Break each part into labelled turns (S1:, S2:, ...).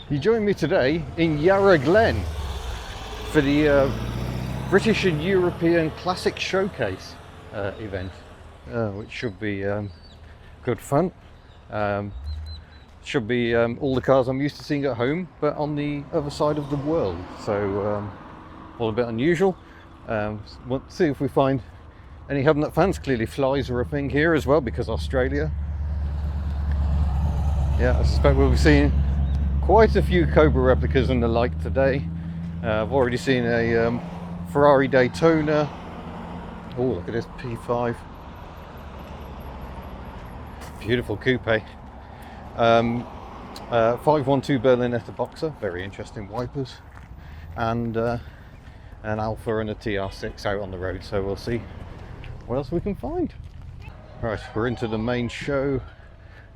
S1: You join me today in Yarra, Glen for the British and European Classic Showcase event, which should be good fun. Should be all the cars I'm used to seeing at home, but on the other side of the world, so all a bit unusual. We'll see if we find any hub nut fans. Clearly flies are a thing here as well, because Australia. Yeah, I suspect we'll be seeing quite a few Cobra replicas and the like today. I've already seen a Ferrari Daytona. Oh, look at this P5. Beautiful coupe. 512 Berlinetta Boxer, very interesting wipers, and an Alpha and a TR6 out on the road, so we'll see what else we can find. Right, we're into the main show.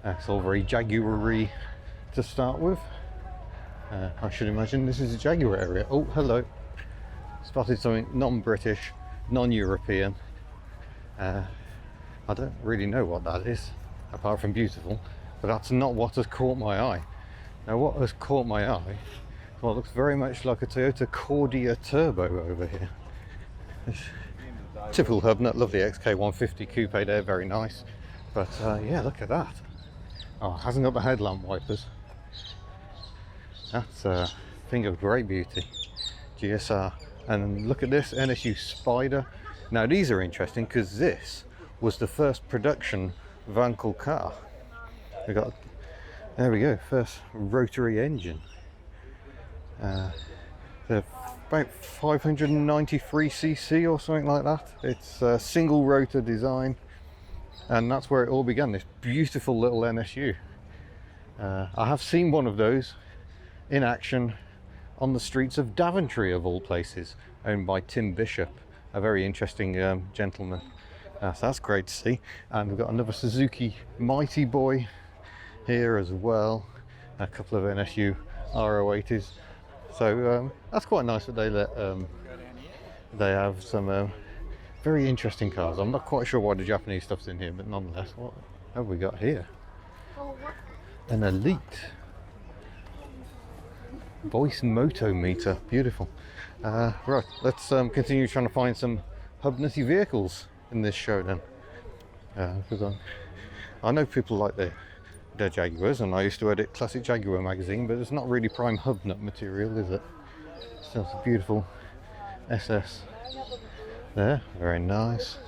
S1: It's all very Jaguar-y to start with. I should imagine this is a Jaguar area. Oh, hello. Spotted something non-British, non-European. I don't really know what that is, apart from beautiful, but that's not what has caught my eye. Now, what has caught my eye, well, it looks very much like a Toyota Cordia Turbo over here. Typical hub nut, lovely XK150 coupe there, very nice. But yeah, look at that. Oh, it hasn't got the headlamp wipers. That's a thing of great beauty. GSR. And look at this NSU Spider. Now these are interesting because this was the first production Vanguard car. We got, there we go, first rotary engine. They're about 593cc or something like that. It's a single rotor design, and that's where it all began, this beautiful little NSU. I have seen one of those in action on the streets of Daventry, of all places, owned by Tim Bishop, a very interesting gentleman. So that's great to see. And we've got another Suzuki Mighty Boy here as well, a couple of NSU Ro80s. So that's quite nice that they let they have some very interesting cars. I'm not quite sure why the Japanese stuff's in here, but nonetheless, what have we got here? An Elite voice moto meter, beautiful. Right, let's continue trying to find some hub nutty vehicles in this show then. Because I know people like their Jaguars, and I used to edit Classic Jaguar magazine, but it's not really prime hub nut material, is it? Still a beautiful SS there, very nice.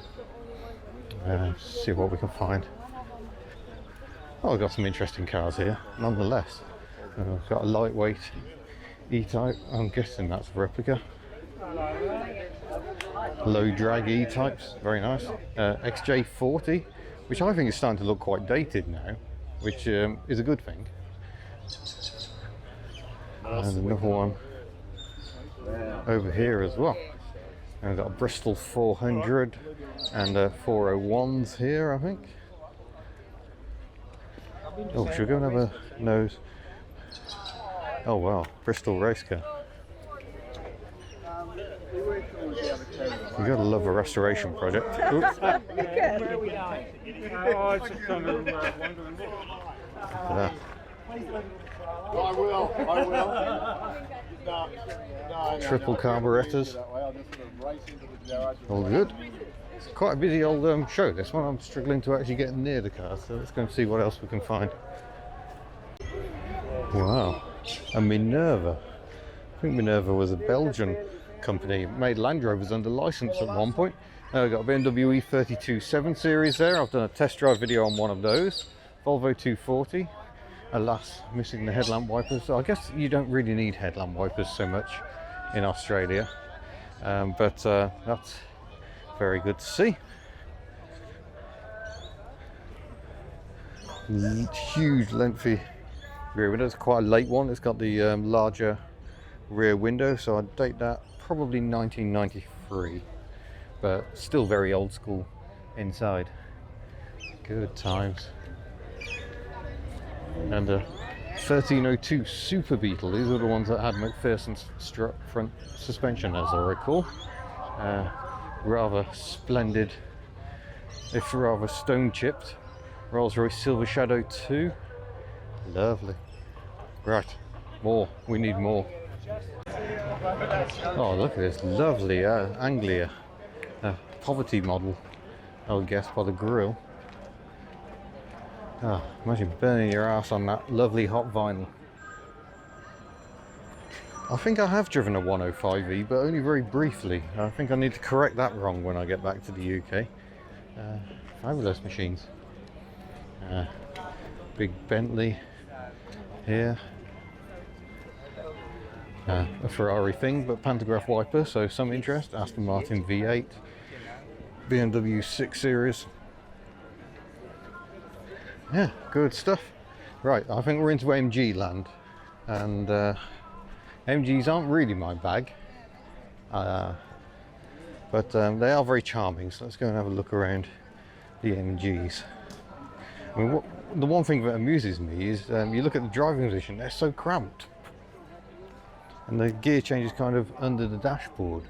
S1: See what we can find. Oh, we've got some interesting cars here, nonetheless. We've got a lightweight E-Type, I'm guessing that's a replica. Low drag E-Types, very nice. XJ40, which I think is starting to look quite dated now, which is a good thing. And another one over here as well. And we've got a Bristol 400 and 401s here, I think. Oh, should we go and have a nose? Oh wow, Bristol race car. You gotta love a restoration project. Oops. Look at that.
S2: I will.
S1: Triple carburetors. All good. It's quite a busy old show, this one. I'm struggling to actually get near the car, so let's go and see what else we can find. Wow, a Minerva. I think Minerva was a Belgian company, made Land Rovers under license at one point. We've got a Bmw E30-7 Series there. I've done a test drive video on one of those. Volvo 240. Alas, missing the headlamp wipers. So I guess you don't really need headlamp wipers so much in Australia, but that's very good to see. Huge, lengthy rear window. It's quite a late one. It's got the larger rear window, so I'd date that probably 1993, but still very old school inside. Good times. And a 1302 Super Beetle. These are the ones that had McPherson's strut front suspension, as I recall. Rather splendid, if rather stone chipped. Rolls-Royce Silver Shadow 2. Lovely. Right, More. We need more. Oh, look at this lovely Anglia poverty model, I would guess, by the grille. Oh, imagine burning your ass on that lovely hot vinyl. I think I have driven a 105E, but only very briefly. I think I need to correct that wrong when I get back to the UK. Fabulous machines. Big Bentley here. A Ferrari thing, but pantograph wiper, so some interest. Aston Martin V8. Bmw 6 Series. Yeah, good stuff. Right, I think we're into MG land. And MGs aren't really my bag. But they are very charming, so let's go and have a look around the MGs. I mean, the one thing that amuses me is you look at the driving position, they're so cramped. And the gear change is kind of under the dashboard.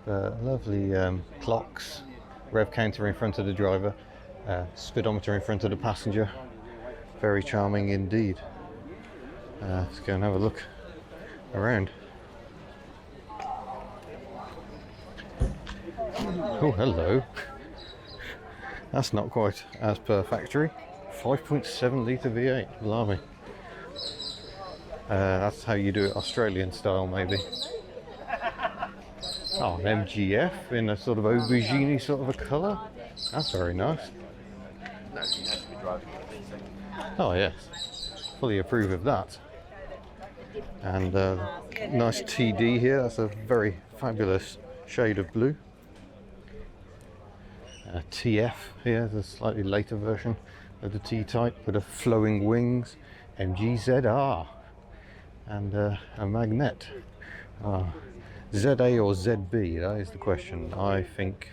S1: Lovely clocks, rev counter in front of the driver, speedometer in front of the passenger. Very charming indeed. Let's go and have a look around. Oh, hello. That's not quite as per factory. 5.7 litre V8, blimey. That's how you do it Australian style, maybe. Oh, an MGF in a sort of aubergine sort of a colour. That's very nice. Oh yes, fully approve of that. And nice TD here. That's a very fabulous shade of blue. TF here, the slightly later version of the T-Type with the flowing wings. MGZR and a magnet. ZA or ZB, that is the question. I think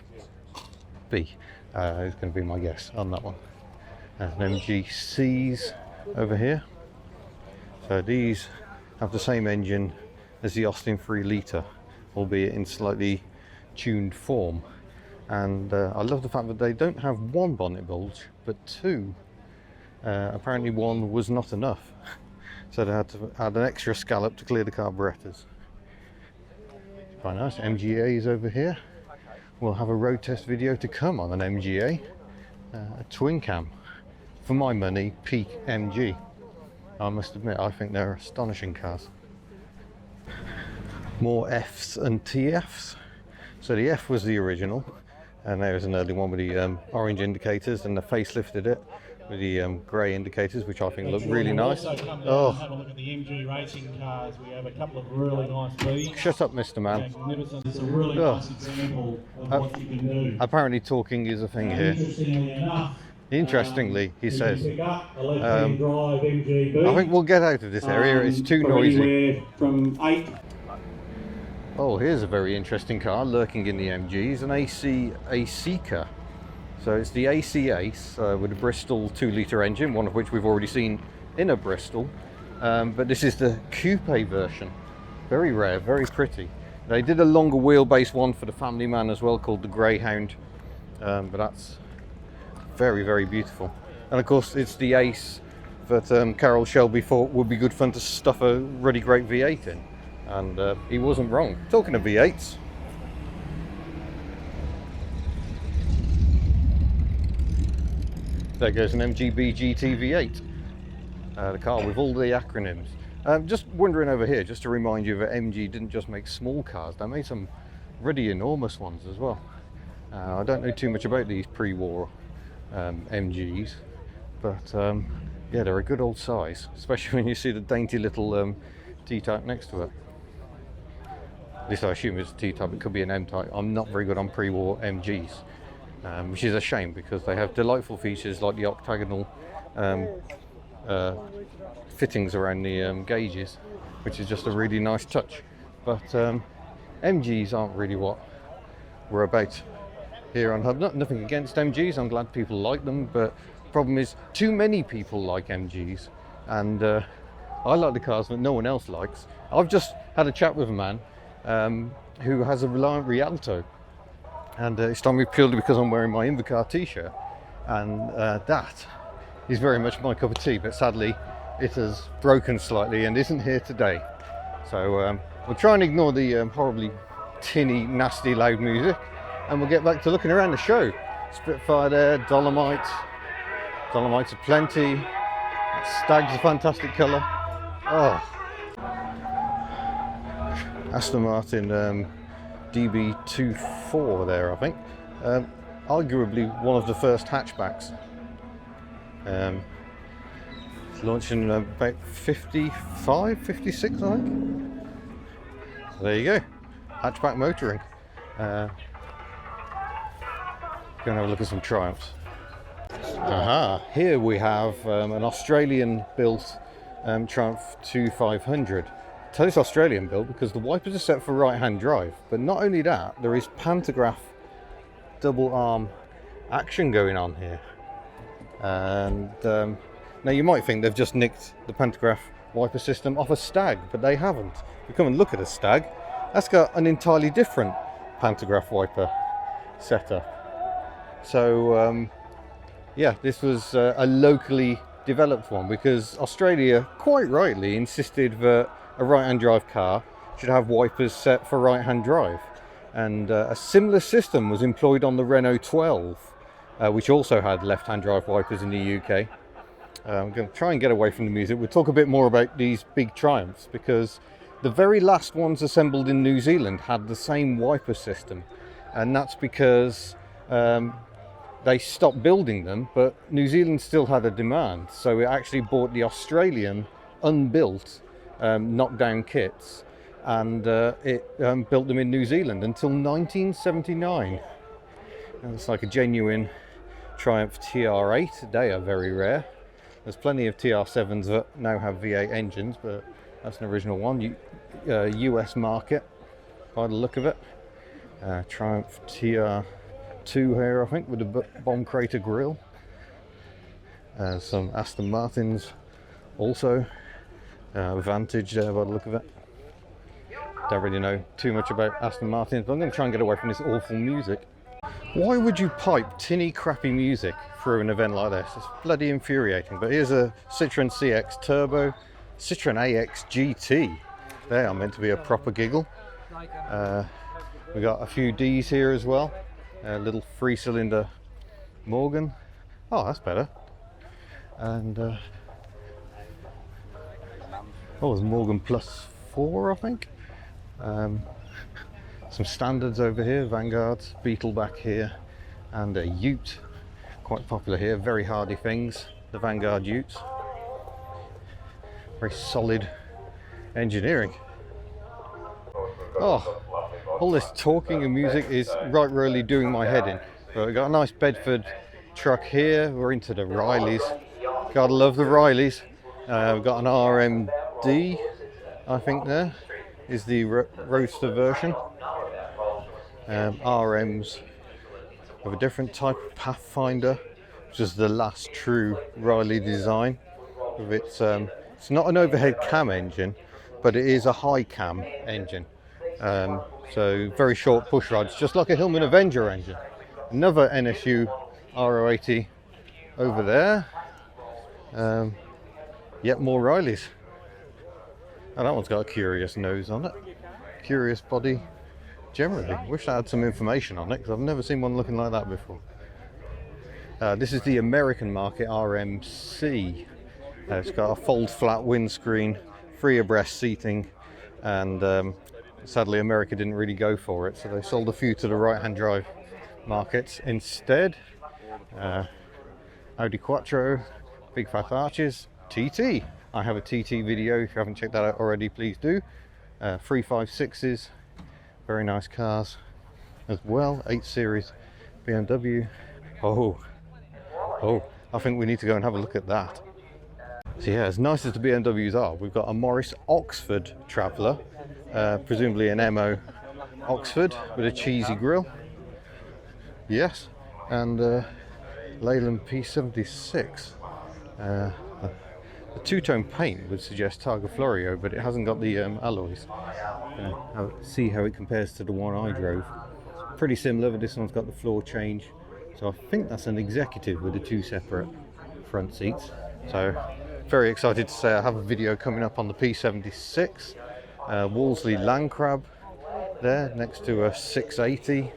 S1: B is going to be my guess on that one. An MGCs over here. So these have the same engine as the Austin 3 litre, albeit in slightly tuned form. And I love the fact that they don't have one bonnet bulge, but two. Apparently one was not enough, so they had to add an extra scallop to clear the carburetors. Quite nice. MGAs over here. We'll have a road test video to come on an MGA, a twin cam. For my money, peak MG. I must admit, I think they're astonishing cars. More Fs and TFs. So the F was the original, and there's an early one with the orange indicators, and they facelifted it with the grey indicators, which I think look really nice. Oh,
S2: have a look at the MG racing cars. We have a couple of really nice Bs.
S1: Shut up, Mr. Man.
S2: It's a really nice example of what you can do.
S1: Apparently talking is a thing here. Interestingly, he says, I think we'll get out of this area, it's too noisy.
S2: From 8.
S1: Oh, here's a very interesting car lurking in the MGs, an AC Aceca. So it's the AC Ace with a Bristol 2 litre engine, one of which we've already seen in a Bristol. But this is the coupe version. Very rare, very pretty. They did a longer wheelbase one for the family man as well, called the Greyhound. But that's very, very beautiful. And of course, it's the Ace that Carroll Shelby thought would be good fun to stuff a really great V8 in. And he wasn't wrong. Talking of V8s, there goes an Mgb Gt V8, the car with all the acronyms. Just wondering over here, just to remind you that MG didn't just make small cars, they made some really enormous ones as well. I don't know too much about these pre-war MGs, but yeah, they're a good old size, especially when you see the dainty little T-Type next to it. At least I assume it's a T-Type, it could be an M-Type. I'm not very good on pre-war MGs, which is a shame because they have delightful features like the octagonal fittings around the gauges, which is just a really nice touch. But MGs aren't really what we're about here on Hub. Nothing against MGs, I'm glad people like them, but the problem is too many people like MGs, and I like the cars that no one else likes. I've just had a chat with a man who has a Reliant Rialto, and it's done me purely because I'm wearing my Invercar t-shirt, and that is very much my cup of tea, but sadly it has broken slightly and isn't here today. So we'll try and ignore the horribly tinny, nasty, loud music, and we'll get back to looking around the show. Spitfire there, Dolomites are plenty. That Stag's a fantastic colour. Oh, Aston Martin DB24 there, I think. Arguably one of the first hatchbacks. It's launched in about 55, 56, I think. So there you go, hatchback motoring. Go and have a look at some Triumphs. Aha, here we have an Australian built Triumph 2500. I tell you it's Australian built because the wipers are set for right hand drive, but not only that, there is pantograph double arm action going on here. And now you might think they've just nicked the pantograph wiper system off a Stag, but they haven't. If you come and look at a Stag, that's got an entirely different pantograph wiper setup. So yeah, this was a locally developed one because Australia quite rightly insisted that a right-hand drive car should have wipers set for right-hand drive, and a similar system was employed on the Renault 12, which also had left-hand drive wipers in the UK. I'm going to try and get away from the music. We'll talk a bit more about these big Triumphs because the very last ones assembled in New Zealand had the same wiper system, and that's because they stopped building them, but New Zealand still had a demand, so it actually bought the Australian unbuilt knockdown kits, and it built them in New Zealand until 1979. And it's like a genuine Triumph TR8. They are very rare. There's plenty of TR7s that now have V8 engines, but that's an original one. US market by the look of it. Triumph TR2 here, I think, with a bomb crater grille. Some Aston Martins also. Vantage there by the look of it. Don't really know too much about Aston Martins, but I'm going to try and get away from this awful music. Why would you pipe tinny, crappy music through an event like this? It's bloody infuriating. But here's a Citroen CX Turbo, Citroen AX GT. They are meant to be a proper giggle. We got a few Ds here as well. A little 3-cylinder Morgan. Oh, that's better. And oh, it's Morgan Plus 4, I think. Some standards over here, Vanguards, Beetle back here, and a Ute, quite popular here, very hardy things, the Vanguard Utes. Very solid engineering. Oh, all this talking and music is right really doing my head in. But we've got a nice Bedford truck here, we're into the Rileys. Gotta love the Rileys. We've got an RMD, I think there is the roadster version. RMs of a different type of Pathfinder, which is the last true Riley design. With its, it's not an overhead cam engine, but it is a high cam engine. So very short push rods, just like a Hillman Avenger engine. Another NSU Ro80 over there. Yet more Rileys. Oh, that one's got a curious nose on it. Curious body generally. Wish I had some information on it because I've never seen one looking like that before. This is the American market RMC. It's got a fold flat windscreen, 3 abreast seating, and sadly America didn't really go for it, so they sold a few to the right hand drive markets instead. Audi Quattro, big fat arches, TT. I have a TT video, if you haven't checked that out already, please do. 356s, very nice cars as well. 8 Series BMW. Oh, I think we need to go and have a look at that. So yeah, as nice as the BMWs are, we've got a Morris Oxford Traveller, presumably an MO Oxford with a cheesy grille. Yes, and Leyland P76. The two-tone paint would suggest Targa Florio, but it hasn't got the alloys. See how it compares to the one I drove. Pretty similar, but this one's got the floor change. So I think that's an executive with the 2 separate front seats. So very excited to say I have a video coming up on the P76, Wolseley Land Crab there next to a 680,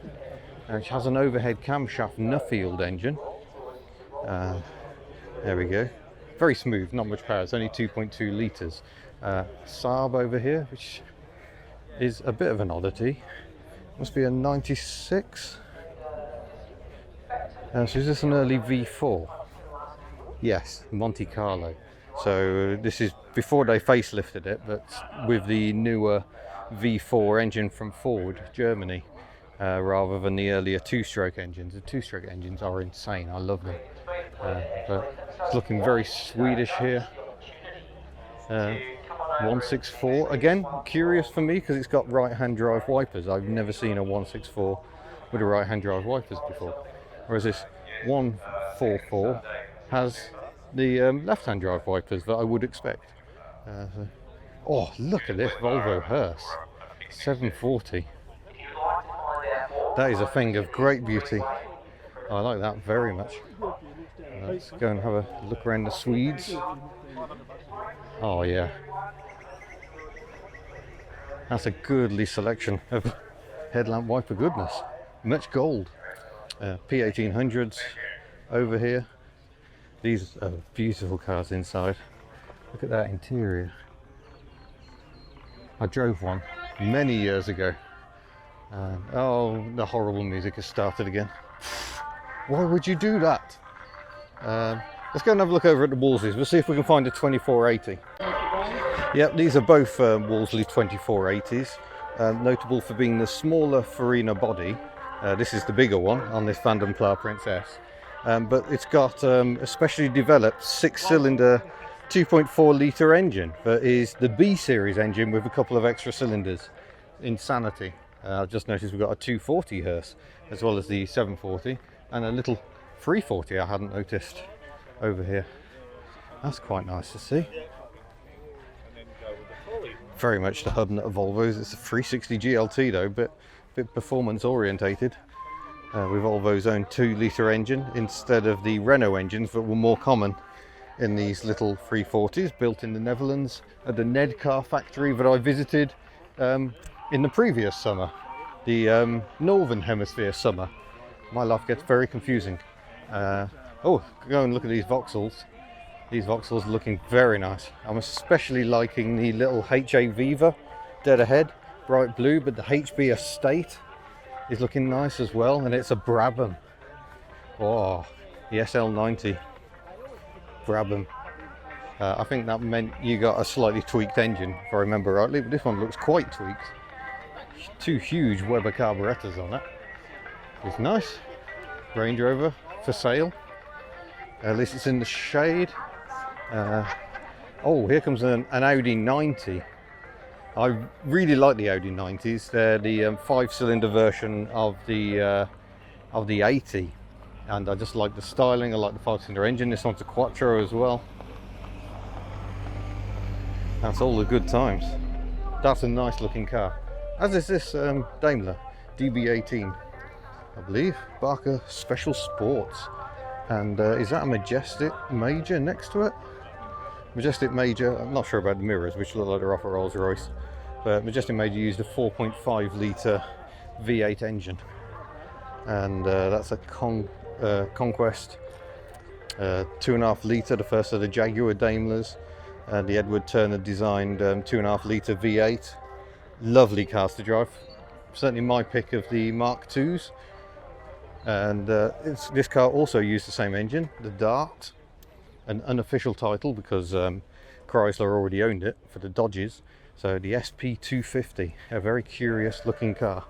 S1: which has an overhead camshaft Nuffield engine. There we go. Very smooth, not much power, it's only 2.2 litres. Saab over here, which is a bit of an oddity. Must be a 96. So is this an early V4? Yes, Monte Carlo. So this is before they facelifted it, but with the newer V4 engine from Ford, Germany, rather than the earlier two-stroke engines. The two-stroke engines are insane, I love them. But it's looking very Swedish here. 164, again, curious for me because it's got right-hand drive wipers. I've never seen a 164 with a right-hand drive wipers before. Whereas this 144 has the left-hand drive wipers that I would expect. Oh, look at this Volvo hearse, 740. That is a thing of great beauty. I like that very much. Let's go and have a look around the Swedes. Oh yeah, that's a goodly selection of headlamp wiper goodness. Much gold. P1800s over here. These are beautiful cars inside. Look at that interior. I drove one many years ago. Oh, the horrible music has started again. Why would you do that? Let's go and have a look over at the Wolsleys. We'll see if we can find a 2480. Yep, these are both Wolseley 2480s. Notable for being the smaller Farina body. This is the bigger one on this Van den Pla Princess. But it's got a specially developed 6-cylinder 2.4 litre engine that is the B series engine with a couple of extra cylinders. Insanity. I've just noticed we've got a 240 hearse as well as the 740 and a little 340 I hadn't noticed over here. That's quite nice to see. Very much the hub nut of Volvos. It's a 360 GLT though, but a bit performance orientated. With Volvo's own 2-litre engine instead of the Renault engines that were more common in these little 340s built in the Netherlands at the Ned car factory that I visited in the previous summer, the Northern Hemisphere summer. My life gets very confusing. Oh, go and look at these Vauxhalls. These Vauxhalls are looking very nice. I'm especially liking the little HA Viva dead ahead, bright blue, but the HB Estate is looking nice as well, and it's a Brabham. Oh, the SL90 Brabham. I think that meant you got a slightly tweaked engine, if I remember rightly, but this one looks quite tweaked. Two huge Weber carburetors on it. It's nice. Range Rover for sale. At least it's in the shade. Oh, here comes an Audi 90. I really like the Audi 90s. They're the 5-cylinder version of the 80, and I just like the styling. I like the 5-cylinder engine. This one's a Quattro as well. That's all the good times. That's a nice looking car. As is this Daimler DB18, I believe. Barker Special Sports. And is that a Majestic Major next to it? Majestic Major, I'm not sure about the mirrors, which look like they're off a Rolls Royce. But Majestic Major used a 4.5 litre V8 engine. And that's a Conquest 2.5 litre, the first of the Jaguar Daimlers. The Edward Turner designed 2.5 litre V8. Lovely cars to drive. Certainly my pick of the Mark IIs. And this car also used the same engine, the Dart, an unofficial title because Chrysler already owned it for the Dodges. So the SP250, a very curious looking car.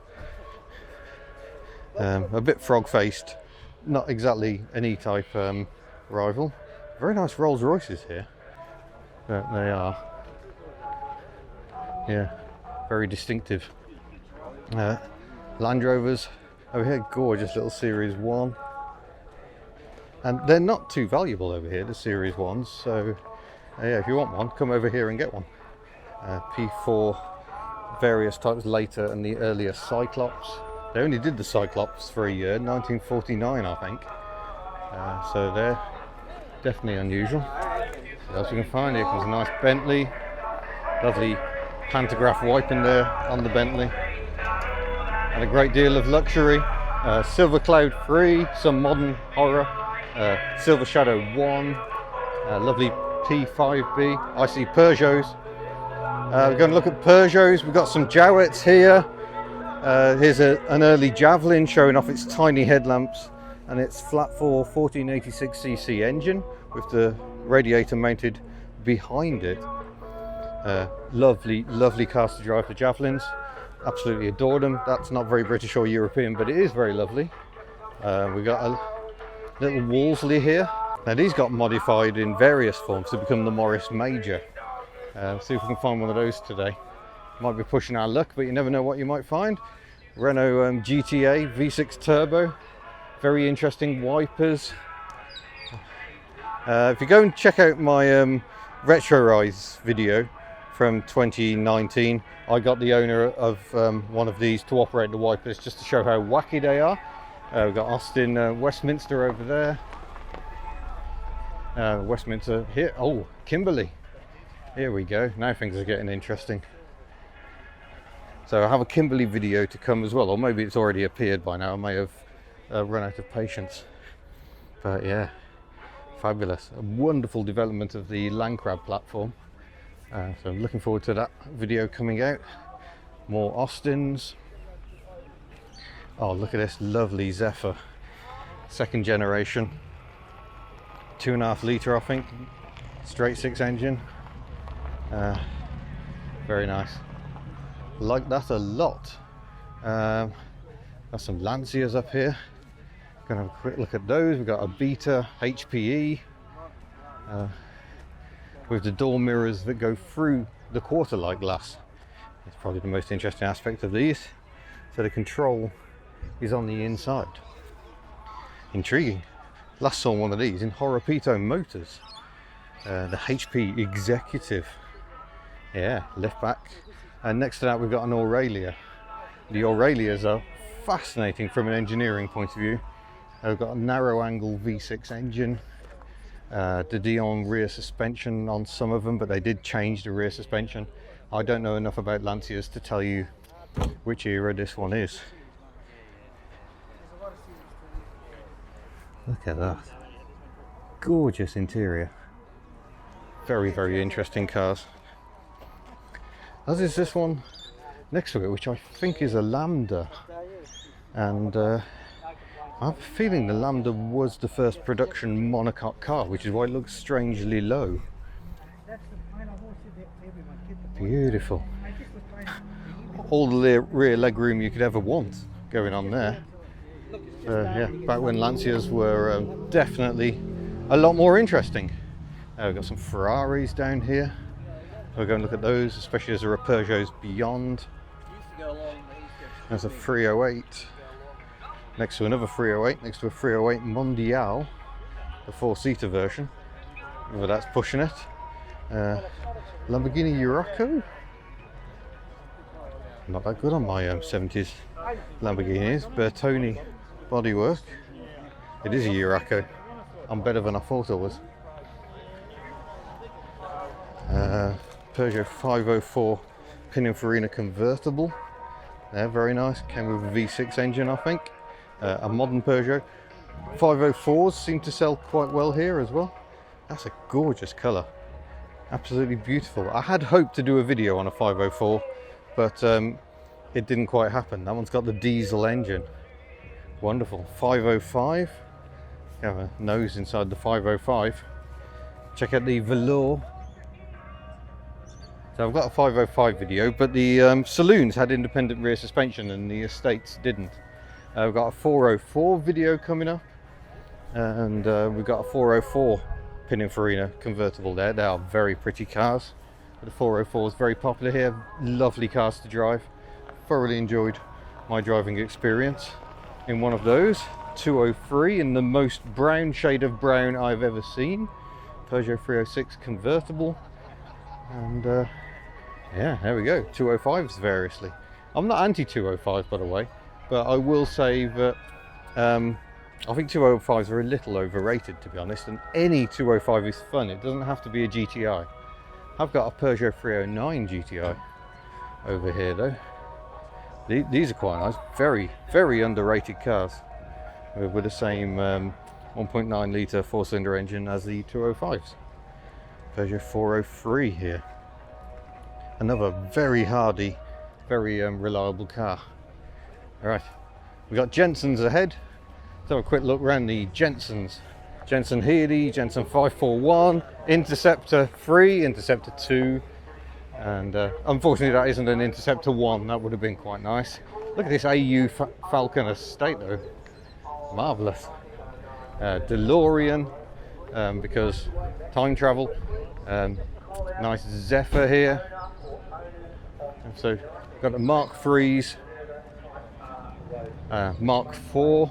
S1: A bit frog-faced, not exactly an E-Type rival. Very nice Rolls Royces here. They are. Yeah, very distinctive. Land Rovers over here, gorgeous little Series 1. And they're not too valuable over here, the Series 1s, so yeah, if you want one, come over here and get one. P4, various types later, and the earlier Cyclops. They only did the Cyclops for a year, 1949 I think. So they're definitely unusual. So as we can find, here comes a nice Bentley. Lovely pantograph wiping there on the Bentley. And a great deal of luxury. Silver Cloud 3, some modern horror. Silver Shadow 1. Lovely P5B. I see Peugeots. We're going to look at Peugeots. We've got some Jaguars here. Here's an early Javelin showing off its tiny headlamps and its flat 4 1486cc engine with the radiator mounted behind it. Lovely cars to drive, the Javelins. Absolutely adore them. That's not very British or European, but it is very lovely. We've got a little Wolseley here. Now these got modified in various forms to become the Morris Major. See if we can find one of those today. Might be pushing our luck, but you never know what you might find. Renault GTA V6 Turbo. Very interesting wipers. If you go and check out my Retrorise video from 2019, I got the owner of one of these to operate the wipers just to show how wacky they are. We've got Austin Westminster over there. Westminster here. Oh, Kimberley. Here we go. Now things are getting interesting. So I have a Kimberley video to come as well, or maybe it's already appeared by now. I may have run out of patience. But yeah, fabulous. A wonderful development of the Landcrab platform. So I'm looking forward to that video coming out. More Austins. Oh, look at this lovely Zephyr. Second generation. 2.5 litre, I think. Straight 6 engine. Very nice. Like that a lot. Got some Lancias up here. Gonna have a quick look at those. We've got a Beta HPE with the door mirrors that go through the quarter light glass. It's probably the most interesting aspect of these. So the control is on the inside. Intriguing. Last saw one of these in Horopito Motors. The HP Executive. Yeah, lift back. And next to that we've got an Aurelia. The Aurelias are fascinating from an engineering point of view. We've got a narrow angle V6 engine. The Dion rear suspension on some of them, but they did change the rear suspension. I don't know enough about Lancias to tell you which era this one is. Look at that. Gorgeous interior. Very interesting cars. As is this one next to it, which I think is a Lambda. And I have a feeling the Lambda was the first production monocoque car, which is why it looks strangely low. Beautiful. All the rear legroom you could ever want going on there. Yeah, back when Lancias were definitely a lot more interesting. We've got some Ferraris down here. We're going to look at those, especially as there are Peugeots beyond. There's a 308 next to another 308, next to a 308 Mondial, the 4-seater version. Whether that's pushing it. Lamborghini Urraco. Not that good on my 70s Lamborghinis. Bertoni bodywork. It is a Urraco. I'm better than I thought I was. Peugeot 504 Pininfarina convertible. They're very nice. Came with a V6 engine, I think. A modern Peugeot. 504s seem to sell quite well here as well. That's a gorgeous colour. Absolutely beautiful. I had hoped to do a video on a 504, but it didn't quite happen. That one's got the diesel engine. Wonderful. 505. You have a nose inside the 505. Check out the velour. So I've got a 505 video, but the saloons had independent rear suspension and the estates didn't. We've got a 404 video coming up, and we've got a 404 Pininfarina convertible there. They are very pretty cars. The 404 is very popular here. Lovely cars to drive. Thoroughly enjoyed my driving experience in one of those. 203 in the most brown shade of brown I've ever seen. Peugeot 306 convertible. And yeah, there we go. 205s variously. I'm not anti 205, by the way, but I will say that I think 205s are a little overrated, to be honest, and any 205 is fun. It doesn't have to be a GTI. I've got a Peugeot 309 GTI over here though. These are quite nice, very, very underrated cars with the same 1.9 litre 4-cylinder engine as the 205s. Peugeot 403 here. Another very hardy, very reliable car. Alright, we've got Jensens ahead. Let's have a quick look around the Jensens. Jensen Healy, Jensen 541, Interceptor 3, Interceptor 2, and unfortunately that isn't an Interceptor 1, that would have been quite nice. Look at this AU Falcon estate though, marvellous. DeLorean, because time travel. Nice Zephyr here. So got the Mark 3s, Mark 4,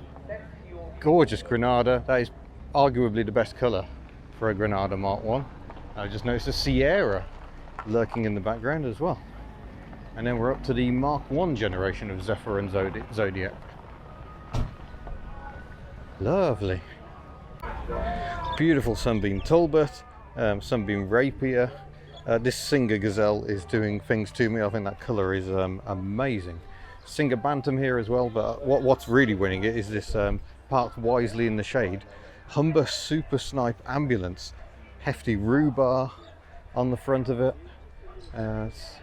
S1: gorgeous Granada. That is arguably the best colour for a Granada Mark 1. I just noticed a Sierra lurking in the background as well. And then we're up to the Mark 1 generation of Zephyr and Zodiac. Lovely. Beautiful Sunbeam Talbot, Sunbeam Rapier. This Singer Gazelle is doing things to me. I think that colour is amazing. Singer Bantam here as well, but what's really winning it is this parked wisely in the shade Humber Super Snipe ambulance. Hefty rhubarb on the front of it. It's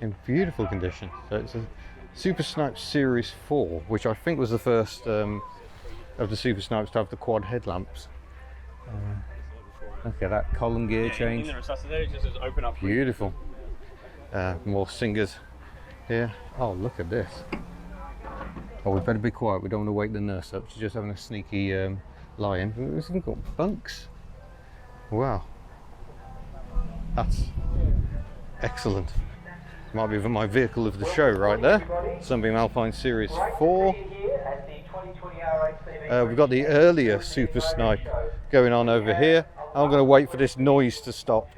S1: in beautiful condition. So it's a Super Snipe Series 4, which I think was the first of the Super Snipes to have the quad headlamps. Look at that column gear change. Beautiful. More Singers here. Oh, look at this. Oh, we better be quiet. We don't want to wake the nurse up. She's just having a sneaky lie-in. We've even got bunks. Wow. That's excellent. Might be my vehicle of the show right there. Sunbeam Alpine Series 4. We've got the earlier Super Snipe going on over here. I'm going to wait for this noise to stop.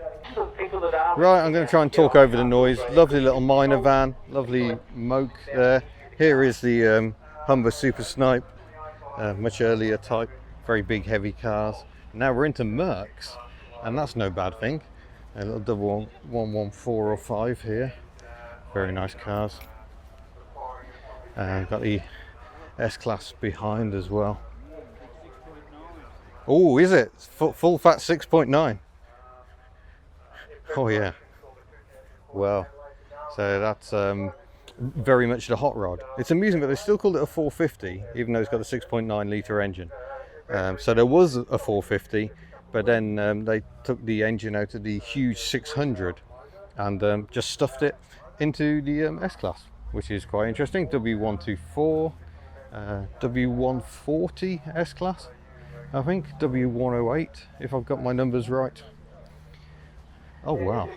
S1: Right, I'm going to try and talk over the noise. Lovely little minor van, lovely moke there. Here is the Humber Super Snipe, much earlier type, very big heavy cars. Now we're into Mercs, and that's no bad thing. A little double 114 or 5 here, very nice cars. Got the S-Class behind as well. Oh, is it? Full fat 6.9. Oh yeah. Well, so that's very much the hot rod. It's amusing that they still called it a 450, even though it's got a 6.9 litre engine. So there was a 450, but then they took the engine out of the huge 600 and just stuffed it into the S-Class, which is quite interesting. W124, W140 S-Class, I think, W108, if I've got my numbers right. Oh wow,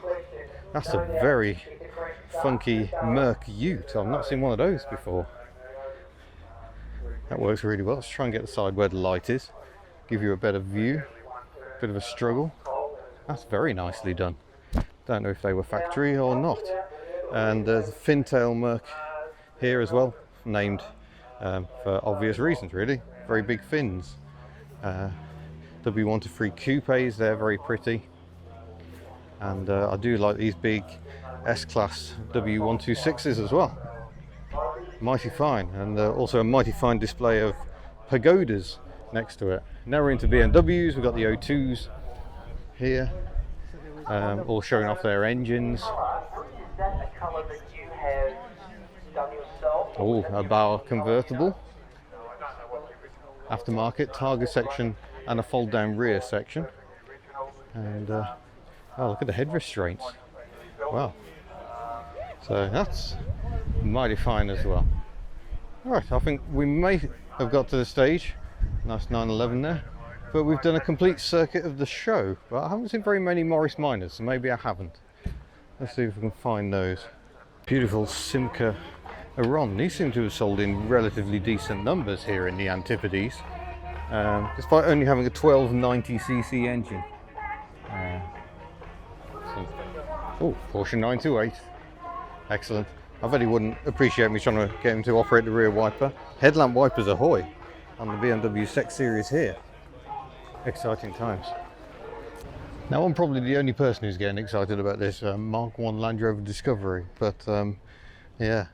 S1: that's a very funky Merc Ute. I've not seen one of those before. That works really well. Let's try and get the side where the light is, give you a better view. Bit of a struggle. That's very nicely done. Don't know if they were factory or not. And there's a fintail Merc here as well, named for obvious reasons really. Very big fins. W123 coupes, they're very pretty. And I do like these big S-Class W126s as well. Mighty fine, and also a mighty fine display of pagodas next to it. Now we're into BMWs. We've got the O2s here, all showing off their engines. Oh, a Bauer convertible, aftermarket, Targa section and a fold down rear section. And oh, look at the head restraints. Wow. So that's mighty fine as well. Alright, I think we may have got to the stage. Nice 911 there. But we've done a complete circuit of the show. But I haven't seen very many Morris Minors, so maybe I haven't. Let's see if we can find those. Beautiful Simca Aron. These seem to have sold in relatively decent numbers here in the Antipodes, despite only having a 1290cc engine. Oh, Porsche 928. Excellent. I bet he wouldn't appreciate me trying to get him to operate the rear wiper. Headlamp wipers ahoy. on the BMW Spec Series here. Exciting times. Now I'm probably the only person who's getting excited about this Mark 1 Land Rover Discovery, but yeah,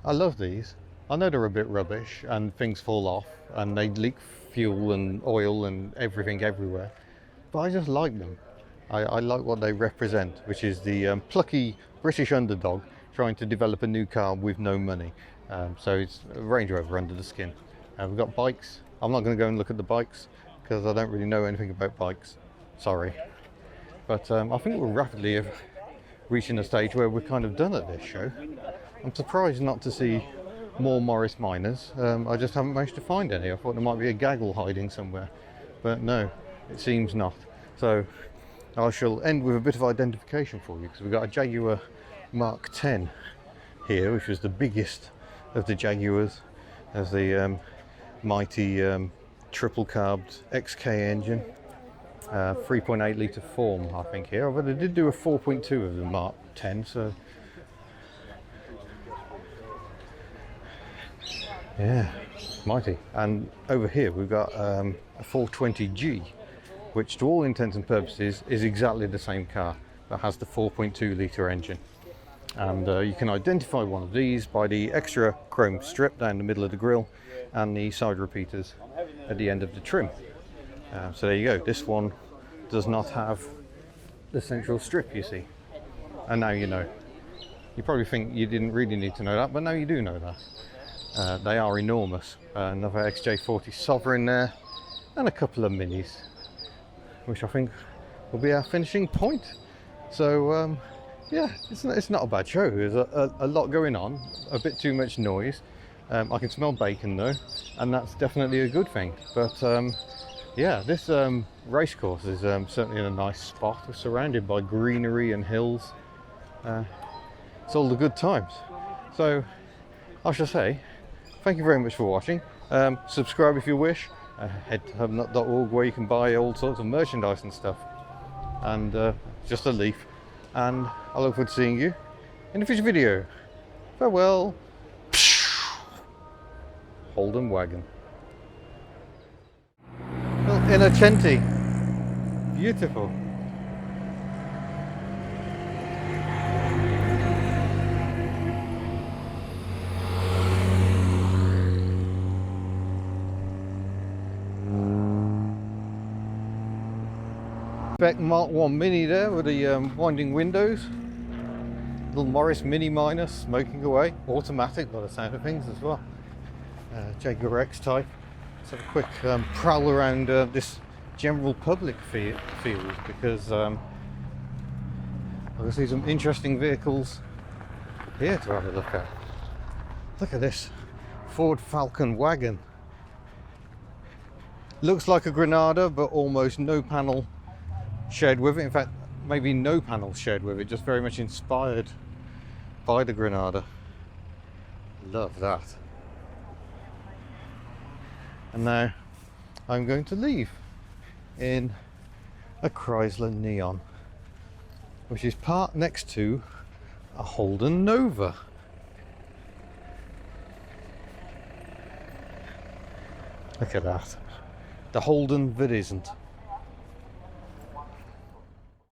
S1: I love these. I know they're a bit rubbish and things fall off and they leak fuel and oil and everything everywhere, but I just like them. I like what they represent, which is the plucky British underdog trying to develop a new car with no money. So it's a Range Rover under the skin. We've got bikes. I'm not going to go and look at the bikes because I don't really know anything about bikes. Sorry. But I think we're rapidly reaching a stage where we're kind of done at this show. I'm surprised not to see more Morris Minors. I just haven't managed to find any. I thought there might be a gaggle hiding somewhere, but no, it seems not. So I shall end with a bit of identification for you, because we've got a Jaguar Mark 10 here, which was the biggest of the Jaguars. There's the mighty triple carbed XK engine, 3.8 litre form I think here, but they did do a 4.2 of the Mark 10, so yeah, mighty. And over here we've got a 420G, which to all intents and purposes is exactly the same car, but has the 4.2 litre engine. And you can identify one of these by the extra chrome strip down the middle of the grille and the side repeaters at the end of the trim. So there you go. This one does not have the central strip, you see. And now you know. You probably think you didn't really need to know that, but now you do know that. They are enormous. Another XJ40 Sovereign there, and a couple of Minis, which I think will be our finishing point. So yeah, it's not a bad show. There's a lot going on, a bit too much noise. I can smell bacon though, and that's definitely a good thing. But yeah, this race course is certainly in a nice spot. We're surrounded by greenery and hills. It's all the good times. So I shall say thank you very much for watching. Subscribe if you wish. Head to hubnut.org, where you can buy all sorts of merchandise and stuff, and just a leaf. And I look forward to seeing you in a future video. Farewell. Holden wagon. Well, Innocenti. Beautiful. Spec Mark 1 Mini there with the winding windows. Little Morris Mini Minor smoking away. Automatic by the sound of things as well. Jaguar X type. Let's have a quick prowl around this general public field, because I can see some interesting vehicles here to have a look at. Look at this Ford Falcon wagon. Looks like a Granada, but almost no panel shared with it. In fact, maybe no panel shared with it, just very much inspired by the Granada. Love that. And now I'm going to leave in a Chrysler Neon, which is parked next to a Holden Nova. Look at that. The Holden that isn't.